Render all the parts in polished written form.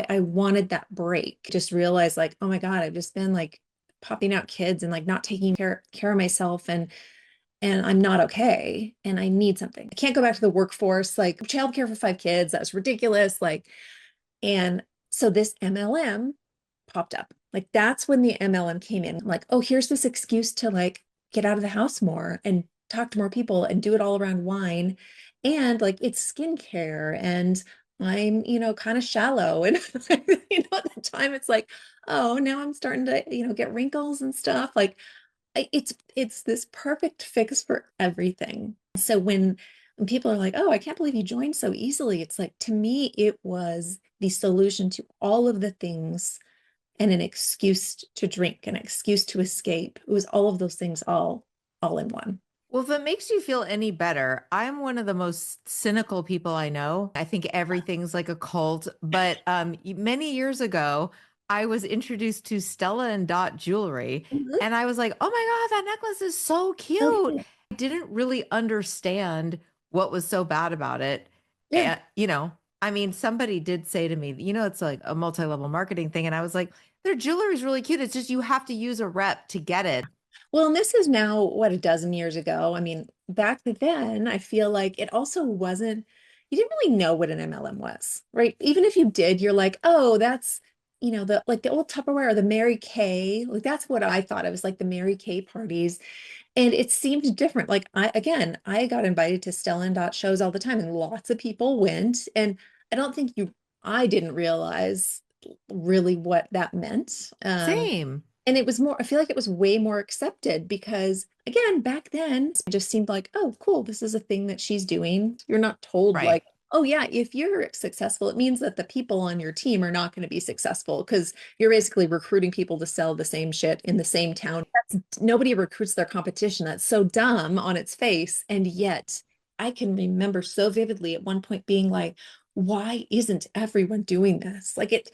I wanted that break. Just realized like, oh my God, I've just been like popping out kids and like not taking care of myself and I'm not okay and I need something. I can't go back to the workforce, like childcare for 5 kids. That's ridiculous. Like, and so this MLM popped up. Like that's when the MLM came in. Like, oh, here's this excuse to like get out of the house more and talk to more people and do it all around wine. And like it's skincare and I'm, kind of shallow. And at the time it's like, oh, now I'm starting to, get wrinkles and stuff. Like it's this perfect fix for everything. So when people are like, "Oh, I can't believe you joined so easily," it's like to me it was the solution to all of the things and an excuse to drink, an excuse to escape. It was all of those things all in one. Well, if it makes you feel any better, I'm one of the most cynical people I know. I think everything's like a cult. But many years ago, I was introduced to Stella and Dot jewelry, Mhm. and I was like, "Oh my God, that necklace is so cute." Okay. I didn't really understand what was so bad about it. Yeah. And, I mean, somebody did say to me, it's like a multi-level marketing thing. And I was like, their jewelry is really cute. It's just you have to use a rep to get it. Well, and this is now what, a dozen years ago. I mean, back then, I feel like it also wasn't, you didn't really know what an MLM was, right? Even if you did, you're like, oh, that's, the like the old Tupperware or the Mary Kay. Like that's what I thought. It was like the Mary Kay parties. And it seemed different. Like I got invited to Stella and Dot shows all the time, and lots of people went. And I don't think I didn't realize really what that meant. Same. And it was more, I feel like it was way more accepted because, again, back then, it just seemed like, oh, cool, this is a thing that she's doing. You're not told, Right. like, oh, yeah, if you're successful, it means that the people on your team are not going to be successful because you're basically recruiting people to sell the same shit in the same town. Nobody recruits their competition. That's so dumb on its face. And yet, I can remember so vividly at one point being like, why isn't everyone doing this? Like it,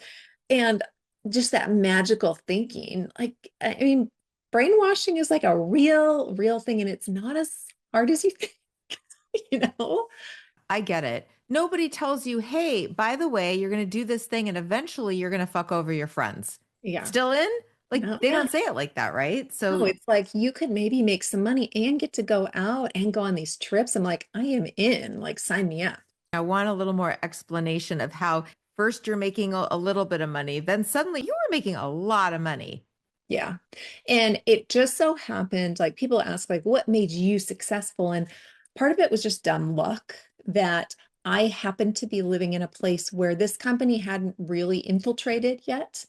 and just that magical thinking. Like, I mean, brainwashing is like a real thing, and it's not as hard as you think, you know? I get it. Nobody tells you, hey, by the way, you're going to do this thing and eventually you're going to fuck over your friends. Yeah. Still in? Like, No, they yeah. don't say it like that, right? No, So it's like you could maybe make some money and get to go out and go on these trips. I'm like, I am in, like, sign me up. I want a little more explanation of how first you're making a little bit of money, then suddenly you were making a lot of money. Yeah. And it just so happened, like people ask, like, what made you successful? And part of it was just dumb luck that I happened to be living in a place where this company hadn't really infiltrated yet.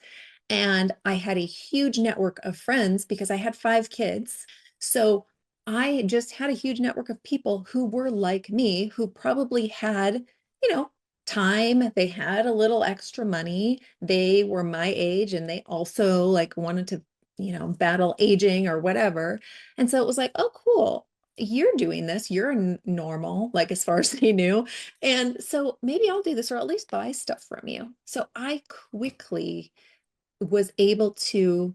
And I had a huge network of friends because I had 5 kids. So I just had a huge network of people who were like me, who probably had, you know, time, they had a little extra money, they were my age, and they also like wanted to, battle aging or whatever. And so it was like, oh, cool. You're doing this. You're normal, like as far as they knew. And so maybe I'll do this or at least buy stuff from you. So I quickly was able to,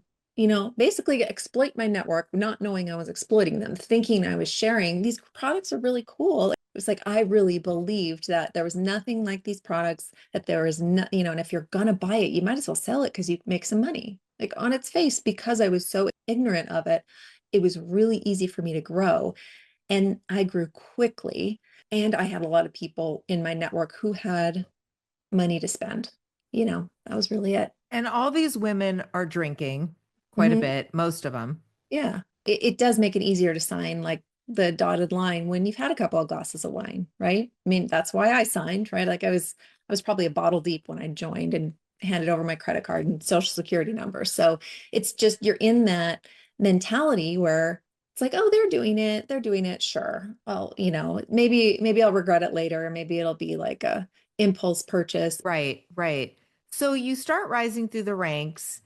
basically exploit my network, not knowing I was exploiting them, thinking I was sharing. These products are really cool. It was like I really believed that there was nothing like these products, that there is no, and if you're gonna buy it, you might as well sell it because you make some money. Like on its face, because I was so ignorant of it, it was really easy for me to grow. And I grew quickly. And I had a lot of people in my network who had money to spend. That was really it. And all these women are drinking quite a Mhm. bit, most of them. Yeah, it does make it easier to sign like the dotted line when you've had a couple of glasses of wine, right? I mean, that's why I signed, right? Like I was probably a bottle deep when I joined and handed over my credit card and social security number. So it's just you're in that mentality where it's like, oh, they're doing it, sure. Well, maybe I'll regret it later, or maybe it'll be like a impulse purchase. Right, right. So you start rising through the ranks,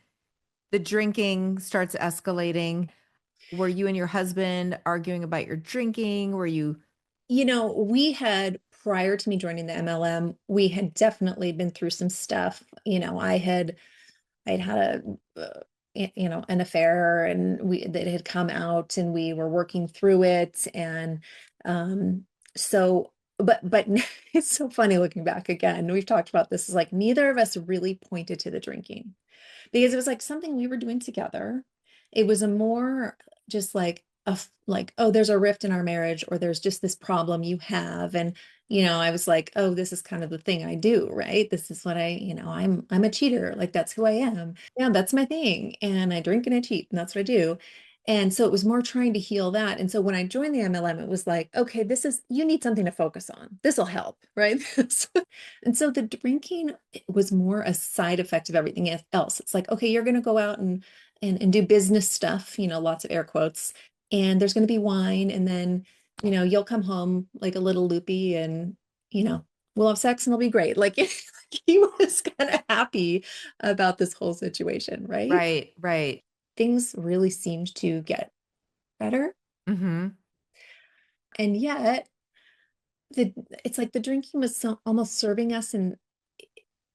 the drinking starts escalating. Were you and your husband arguing about your drinking? Were you We had prior to me joining the MLM, we had definitely been through some stuff. I'd had an affair, and that had come out, and we were working through it, and so but it's so funny looking back again. We've talked about this. Is like neither of us really pointed to the drinking because it was like something we were doing together. It was a more just like like, oh, there's a rift in our marriage, or there's just this problem you have. And, I was like, oh, this is kind of the thing I do, right? This is what I'm a cheater. Like that's who I am. Yeah, that's my thing. And I drink and I cheat, and that's what I do. And so it was more trying to heal that. And so when I joined the MLM, it was like, okay, you need something to focus on. This will help, right? And so the drinking was more a side effect of everything else. It's like, okay, you're going to go out and do business stuff, lots of air quotes, and there's going to be wine, and then, you'll come home like a little loopy, and, you know, we'll have sex and it'll be great. Like he was kind of happy about this whole situation, right? Right, right. Things really seemed to get better. Mm-hmm. And yet the it's like the drinking was almost serving us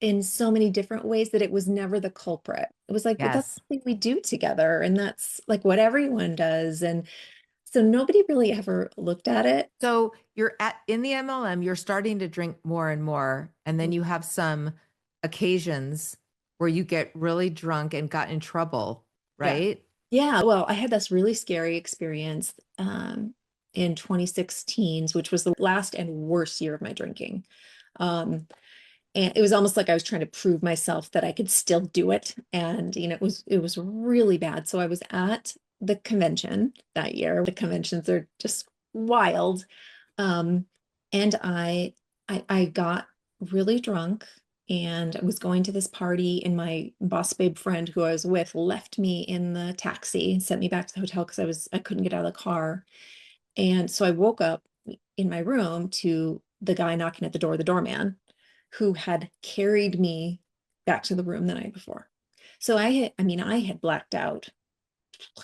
in so many different ways that it was never the culprit. It was like, well, that's Yes. something we do together, and that's like what everyone does. And so nobody really ever looked at it. So you're at in the MLM, you're starting to drink more and more, and then you have some occasions where you get really drunk and got in trouble, Yeah. right? Yeah. Well, I had this really scary experience in 2016, which was the last and worst year of my drinking. Um, and it was almost like I was trying to prove myself that I could still do it. And, it was really bad. So I was at the convention that year. The conventions are just wild. Um, and I got really drunk, and I was going to this party, and my boss babe friend who I was with left me in the taxi and sent me back to the hotel because I couldn't get out of the car. And so I woke up in my room to the guy knocking at the door, the doorman, who had carried me back to the room the night before. So I had blacked out,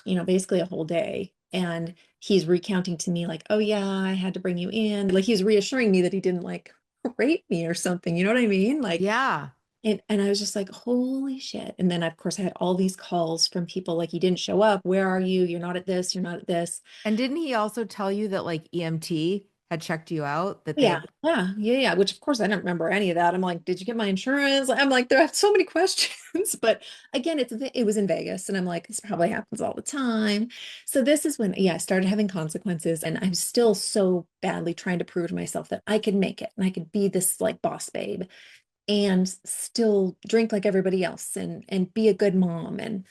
basically a whole day. And he's recounting to me, like, oh, yeah, I had to bring you in. Like, he's reassuring me that he didn't like rape me or something. You know what I mean? Like, Yeah. and I was just like, holy shit. And then, of course, I had all these calls from people like, you didn't show up. Where are you? You're not at this. You're not at this. And didn't he also tell you that like EMT had checked you out, that Yeah, they, yeah, yeah, yeah. Which of course I don't remember any of that. I'm like, did you get my insurance? I'm like, there are so many questions. But again, it was in Vegas, and I'm like, this probably happens all the time. So this is when, yeah, I started having consequences, and I'm still so badly trying to prove to myself that I could make it and I could be this like boss babe and still drink like everybody else, and be a good mom, and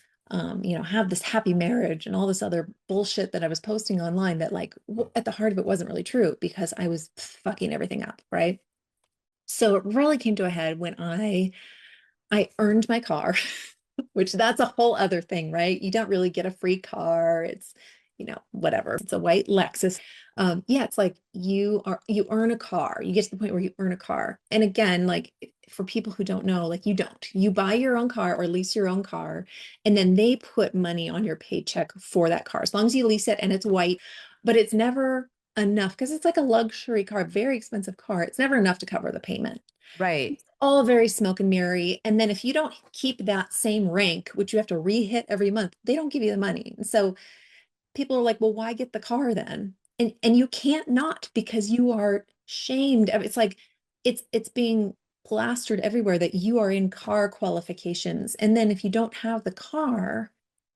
have this happy marriage and all this other bullshit that I was posting online that like at the heart of it wasn't really true because I was fucking everything up, right? So it really came to a head when I earned my car, which that's a whole other thing, right? You don't really get a free car. It's, whatever. It's a white Lexus. Yeah, it's like you earn a car. You get to the point where you earn a car. And again, like for people who don't know, like you don't. You buy your own car or lease your own car, and then they put money on your paycheck for that car. As long as you lease it and it's white, but it's never enough because it's like a luxury car, very expensive car. It's never enough to cover the payment. right, All very smoke and mirror. And then if you don't keep that same rank, which you have to re-hit every month, they don't give you the money. And so people are like, well, why get the car then? And you can't not because you are shamed. It's like it's being plastered everywhere that you are in car qualifications. And then if you don't have the car,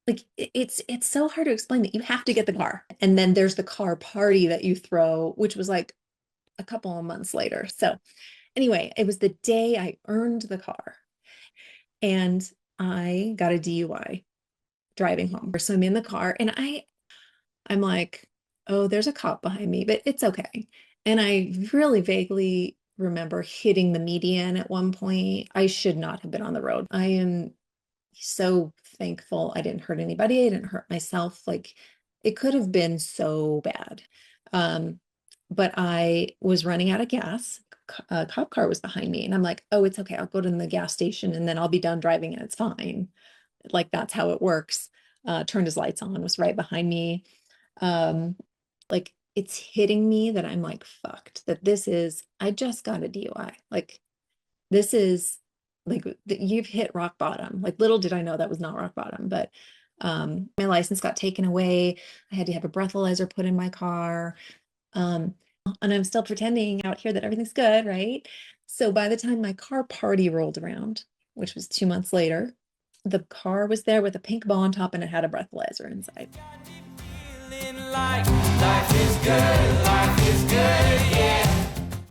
like it's so hard to explain that you have to get the car. And then there's the car party that you throw, which was like a couple of months later. So anyway, it was the day I earned the car, and I got a DUI driving home. So I'm in the car, and I'm like, oh, there's a cop behind me, but it's okay. And I really vaguely remember hitting the median at one point. I should not have been on the road. I am so thankful I didn't hurt anybody. I didn't hurt myself. Like it could have been so bad. Um, but I was running out of gas. A cop car was behind me, and I'm like, oh, it's okay. I'll go to the gas station and then I'll be done driving and it's fine. Like that's how it works. Turned his lights on, was right behind me. Um, like it's hitting me that I'm like fucked, that I just got a DUI. Like this is like you've hit rock bottom. Like little did I know that was not rock bottom, but my license got taken away. I had to have a breathalyzer put in my car. and I'm still pretending out here that everything's good, right? So by the time my car party rolled around, which was 2 months later, the car was there with a pink ball on top and it had a breathalyzer inside. Feeling like life is good.